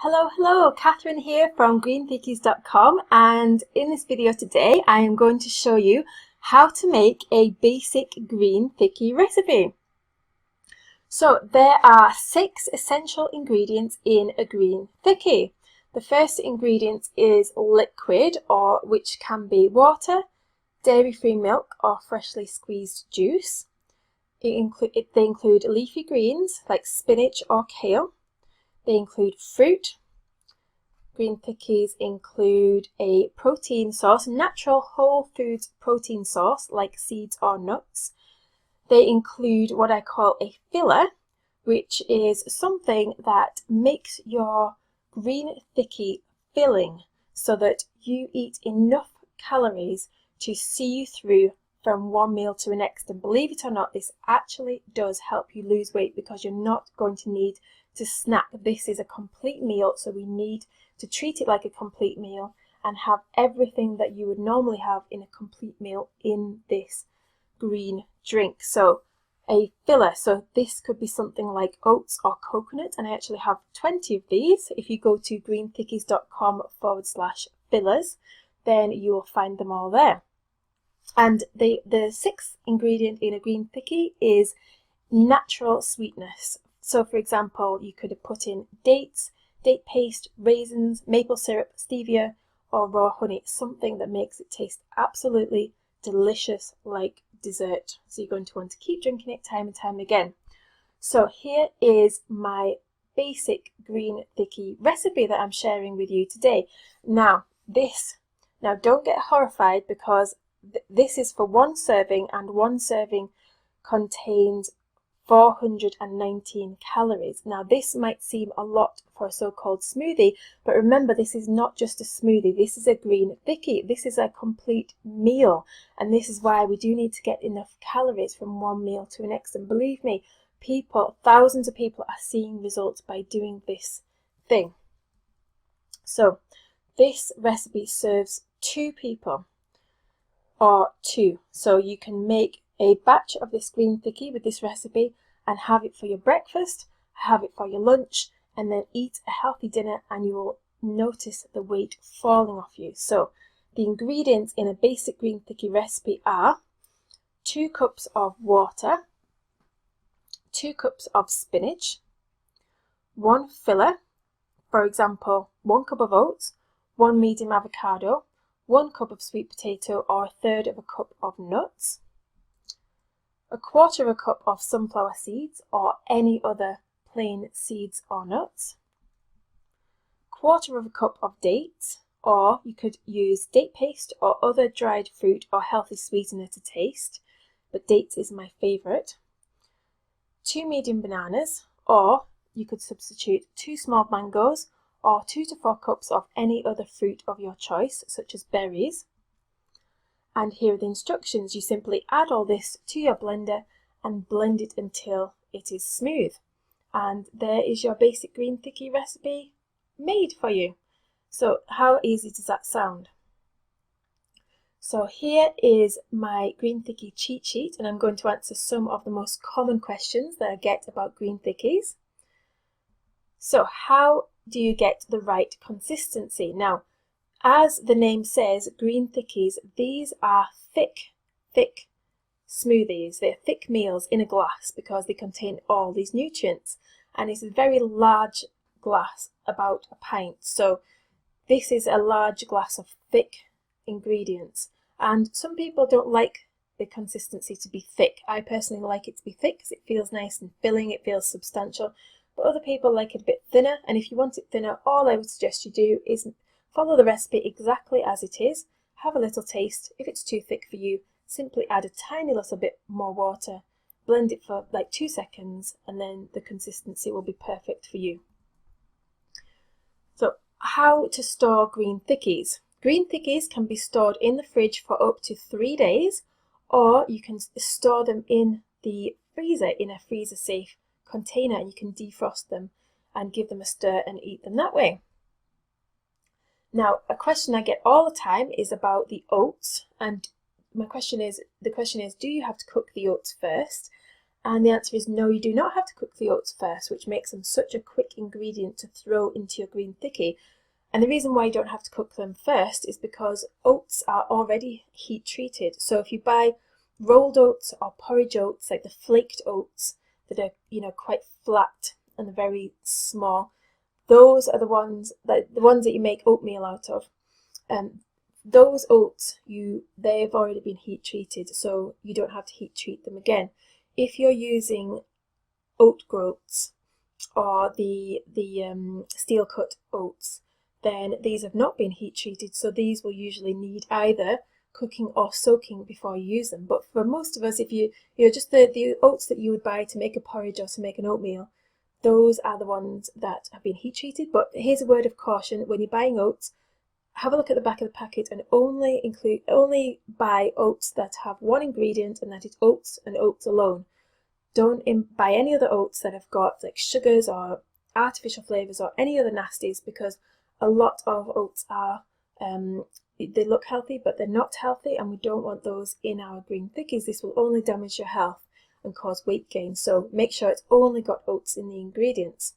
Hello, Catherine here from greenthickies.com, and in this video today I am going to show you how to make a basic green thickie recipe. So there are 6 essential ingredients in a green thickie. The first ingredient is liquid, or which can be water, dairy-free milk or freshly squeezed juice. They include leafy greens like spinach or kale. They include fruit. Green thickies include a protein source, natural whole foods protein source like seeds or nuts. They include what I call a filler, which is something that makes your green thickie filling so that you eat enough calories to see you through from one meal to the next. And believe it or not, this actually does help you lose weight because you're not going to need to snack. This is a complete meal, so we need to treat it like a complete meal and have everything that you would normally have in a complete meal in this green drink. So a filler, so this could be something like oats or coconut, and I actually have 20 of these. If you go to greenthickies.com/fillers, then you will find them all there. And the 6th ingredient in a green thickie is natural sweetness. So for example, you could have put in dates, date paste, raisins, maple syrup, stevia, or raw honey, something that makes it taste absolutely delicious like dessert. So you're going to want to keep drinking it time and time again. So here is my basic green thickie recipe that I'm sharing with you today. Now don't get horrified, because this is for one serving, and one serving contains 419 calories. Now this might seem a lot for a so-called smoothie, but remember, this is not just a smoothie, this is a green thickie. This is a complete meal, and this is why we do need to get enough calories from one meal to the next. And believe me, thousands of people are seeing results by doing this thing. So this recipe serves 2 people, or 2. So you can make a batch of this green thickie with this recipe and have it for your breakfast, have it for your lunch, and then eat a healthy dinner, and you will notice the weight falling off you. So the ingredients in a basic green thickie recipe are 2 cups of water, 2 cups of spinach, 1 filler, for example 1 cup of oats, 1 medium avocado, 1 cup of sweet potato or 1/3 of a cup of nuts, 1/4 of a cup of sunflower seeds or any other plain seeds or nuts, 1/4 of a cup of dates, or you could use date paste or other dried fruit or healthy sweetener to taste, but dates is my favourite, 2 medium bananas, or you could substitute 2 small mangoes, or 2 to 4 cups of any other fruit of your choice, such as berries. And here are the instructions. You simply add all this to your blender and blend it until it is smooth. And there is your basic green thickie recipe made for you. So how easy does that sound? So here is my green thickie cheat sheet, and I'm going to answer some of the most common questions that I get about green thickies. So how do you get the right consistency? Now, as the name says, green thickies, these are thick smoothies. They're thick meals in a glass because they contain all these nutrients, and it's a very large glass, about a pint. So this is a large glass of thick ingredients, and some people don't like the consistency to be thick. I personally like it to be thick because it feels nice and filling, it feels substantial, but other people like it a bit thinner. And if you want it thinner, all I would suggest you do is follow the recipe exactly as it is, have a little taste. If it's too thick for you, simply add a tiny little bit more water, blend it for like 2 seconds, and then the consistency will be perfect for you. So how to store green thickies? Green thickies can be stored in the fridge for up to 3 days, or you can store them in the freezer in a freezer safe container, and you can defrost them and give them a stir and eat them that way. Now, a question I get all the time is about the oats, and the question is, do you have to cook the oats first? And the answer is no, you do not have to cook the oats first, which makes them such a quick ingredient to throw into your green thickie. And the reason why you don't have to cook them first is because oats are already heat treated. So if you buy rolled oats or porridge oats, like the flaked oats that are, quite flat and very small, those are the ones that you make oatmeal out of. Those oats, they've already been heat treated, so you don't have to heat treat them again. If you're using oat groats or the steel cut oats, then these have not been heat treated, so these will usually need either cooking or soaking before you use them. But for most of us, if just the oats that you would buy to make a porridge or to make an oatmeal, those are the ones that have been heat treated. But here's a word of caution: when you're buying oats, have a look at the back of the packet and only buy oats that have one ingredient, and that is oats and oats alone. Don't buy any other oats that have got like sugars or artificial flavours or any other nasties, because a lot of oats are they look healthy but they're not healthy, and we don't want those in our green thickies. This will only damage your health and cause weight gain, so make sure it's only got oats in the ingredients.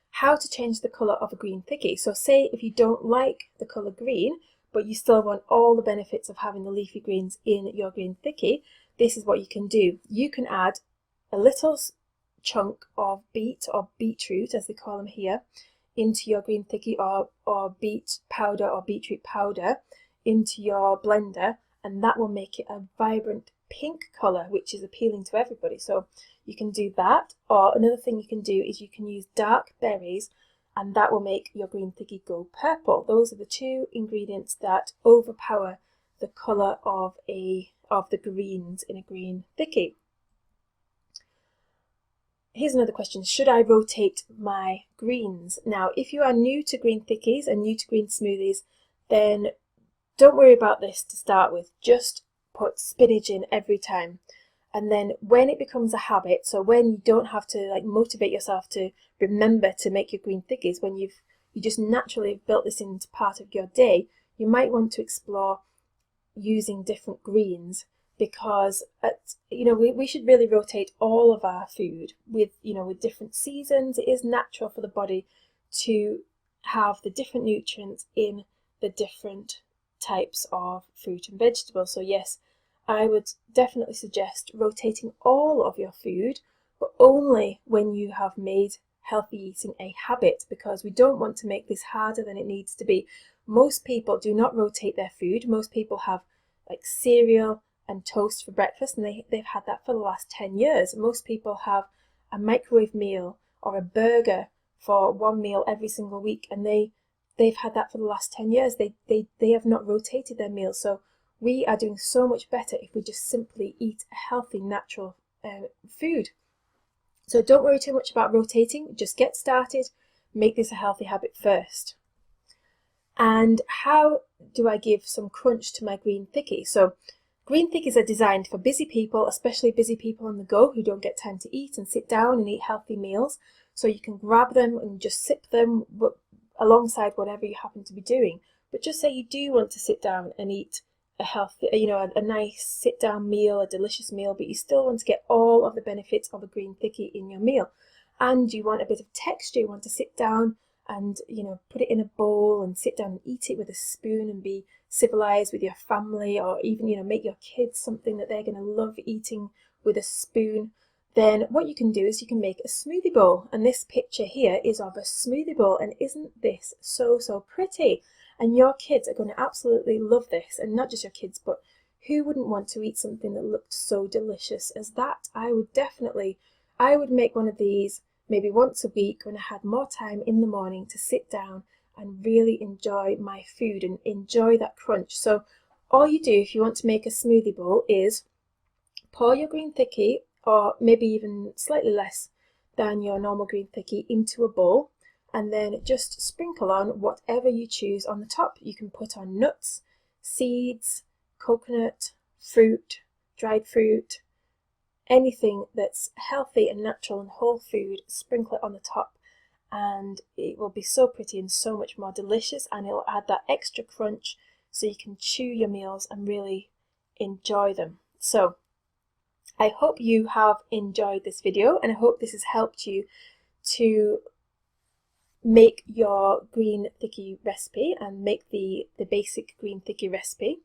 How to change the colour of a green thickie. So say if you don't like the colour green, but you still want all the benefits of having the leafy greens in your green thickie, this is what you can do. You can add a little chunk of beet or beetroot, as they call them here, into your green thickie, or beet powder or beetroot powder into your blender, and that will make it a vibrant pink colour, which is appealing to everybody. So you can do that, or another thing you can do is you can use dark berries, and that will make your green thickie go purple. Those are the two ingredients that overpower the colour of the greens in a green thickie. Here's another question: should I rotate my greens? Now, if you are new to green thickies and new to green smoothies, then don't worry about this to start with. Just put spinach in every time. And then when it becomes a habit, so when you don't have to motivate yourself to remember to make your green thickies, when you just naturally have built this into part of your day, you might want to explore using different greens, because we should really rotate all of our food with different seasons. It is natural for the body to have the different nutrients in the different types of fruit and vegetables. So yes, I would definitely suggest rotating all of your food, but only when you have made healthy eating a habit, because we don't want to make this harder than it needs to be. Most people do not rotate their food. Most people have cereal and toast for breakfast, and they've had that for the last 10 years. Most people have a microwave meal or a burger for one meal every single week, and they've had that for the last 10 years. They have not rotated their meals. So we are doing so much better if we just simply eat a healthy, natural food. So don't worry too much about rotating. Just get started. Make this a healthy habit first. And how do I give some crunch to my green thickie? So green thickies are designed for busy people, especially busy people on the go who don't get time to eat and sit down and eat healthy meals. So you can grab them and just sip them alongside whatever you happen to be doing. But just say you do want to sit down and eat a healthy, a nice sit-down meal, a delicious meal, but you still want to get all of the benefits of a green thickie in your meal. And you want a bit of texture. You want to sit down and put it in a bowl and sit down and eat it with a spoon and be civilized with your family, or even make your kids something that they're going to love eating with a spoon. Then what you can do is you can make a smoothie bowl, and this picture here is of a smoothie bowl, and isn't this so pretty? And your kids are going to absolutely love this, and not just your kids, but who wouldn't want to eat something that looked so delicious as that? I would make one of these maybe once a week when I had more time in the morning to sit down and really enjoy my food and enjoy that crunch. So all you do if you want to make a smoothie bowl is pour your green thickie, or maybe even slightly less than your normal green thickie, into a bowl, and then just sprinkle on whatever you choose on the top. You can put on nuts, seeds, coconut, fruit, dried fruit, anything that's healthy and natural and whole food. Sprinkle it on the top, and it will be so pretty and so much more delicious, and it'll add that extra crunch so you can chew your meals and really enjoy them. So I hope you have enjoyed this video, and I hope this has helped you to make your green Thickie recipe and make the basic green Thickie recipe.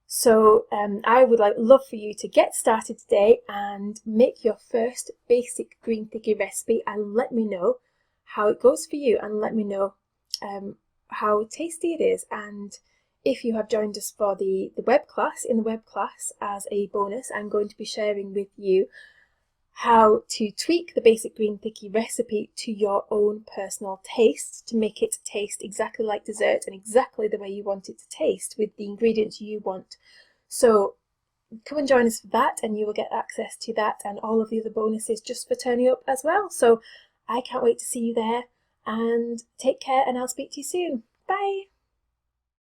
So I would love for you to get started today and make your first basic green Thickie recipe, and let me know how it goes for you, and let me know how tasty it is. And if you have joined us for the web class, in the web class as a bonus, I'm going to be sharing with you how to tweak the basic green Thickie recipe to your own personal taste to make it taste exactly like dessert and exactly the way you want it to taste with the ingredients you want. So come and join us for that, and you will get access to that and all of the other bonuses just for turning up as well. So I can't wait to see you there, and take care, and I'll speak to you soon. Bye.